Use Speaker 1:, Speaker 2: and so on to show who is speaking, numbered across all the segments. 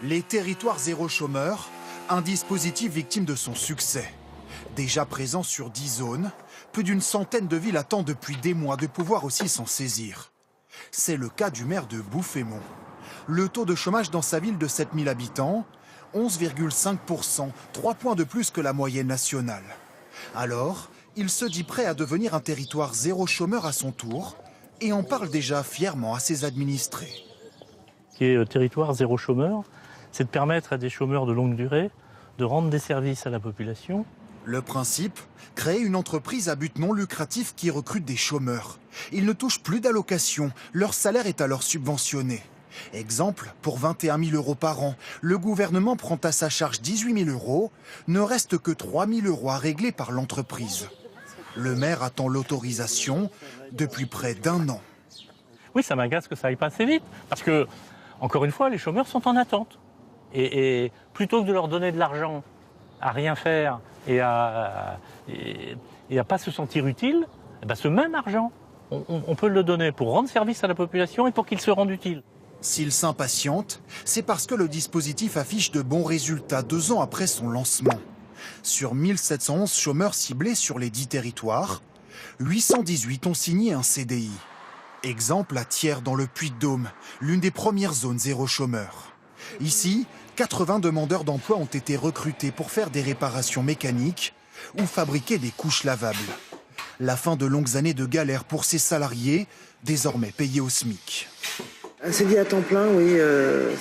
Speaker 1: Les territoires zéro chômeur, un dispositif victime de son succès. Déjà présent sur 10 zones, plus d'une centaine de villes attendent depuis des mois de pouvoir aussi s'en saisir. C'est le cas du maire de Bouffémont. Le taux de chômage dans sa ville de 7000 habitants, 11,5%, 3 points de plus que la moyenne nationale. Alors, il se dit prêt à devenir un territoire zéro chômeur à son tour et en parle déjà fièrement à ses administrés.
Speaker 2: Qui est territoire zéro chômeur, c'est de permettre à des chômeurs de longue durée de rendre des services à la population.
Speaker 1: Le principe, créer une entreprise à but non lucratif qui recrute des chômeurs. Ils ne touchent plus d'allocations, leur salaire est alors subventionné. Exemple, pour 21 000 € par an, le gouvernement prend à sa charge 18 000 €, ne reste que 3 000 € à régler par l'entreprise. Le maire attend l'autorisation depuis près d'1 an.
Speaker 2: Oui, ça m'agace que ça aille pas assez vite, parce que, encore une fois, les chômeurs sont en attente. Et plutôt que de leur donner de l'argent à rien faire et à pas se sentir utile, ce même argent, on peut le donner pour rendre service à la population et pour qu'ils se rendent utiles.
Speaker 1: S'il s'impatiente, c'est parce que le dispositif affiche de bons résultats 2 ans après son lancement. Sur 1711 chômeurs ciblés sur les 10 territoires, 818 ont signé un CDI. Exemple à Thiers dans le Puy-de-Dôme, l'une des premières zones zéro chômeur. Ici, 80 demandeurs d'emploi ont été recrutés pour faire des réparations mécaniques ou fabriquer des couches lavables. La fin de longues années de galère pour ces salariés, désormais payés au SMIC.
Speaker 3: Un CDI à temps plein, oui,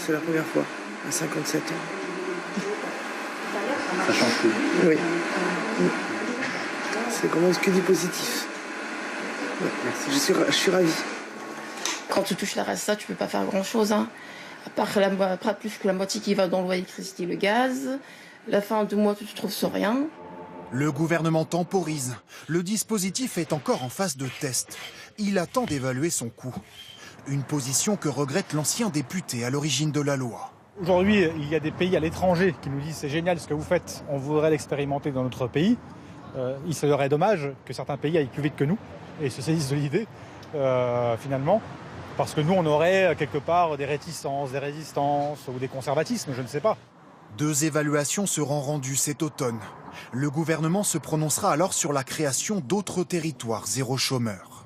Speaker 3: c'est la première fois, à 57 ans.
Speaker 4: Ça change tout.
Speaker 3: Oui. C'est vraiment que du positif. Ouais.
Speaker 4: Merci.
Speaker 3: Je suis ravie.
Speaker 5: Quand tu touches la RSA, tu peux pas faire grand-chose. À part plus que la moitié qui va dans le loyer, l'électricité, le gaz. La fin de mois, tu te trouves sans rien.
Speaker 1: Le gouvernement temporise. Le dispositif est encore en phase de test. Il attend d'évaluer son coût. Une position que regrette l'ancien député à l'origine de la loi.
Speaker 6: Aujourd'hui, il y a des pays à l'étranger qui nous disent c'est génial ce que vous faites, on voudrait l'expérimenter dans notre pays. Il serait dommage que certains pays aillent plus vite que nous et se saisissent de l'idée, finalement. Parce que nous, on aurait quelque part des réticences, des résistances ou des conservatismes, je ne sais pas.
Speaker 1: 2 évaluations seront rendues cet automne. Le gouvernement se prononcera alors sur la création d'autres territoires zéro chômeur.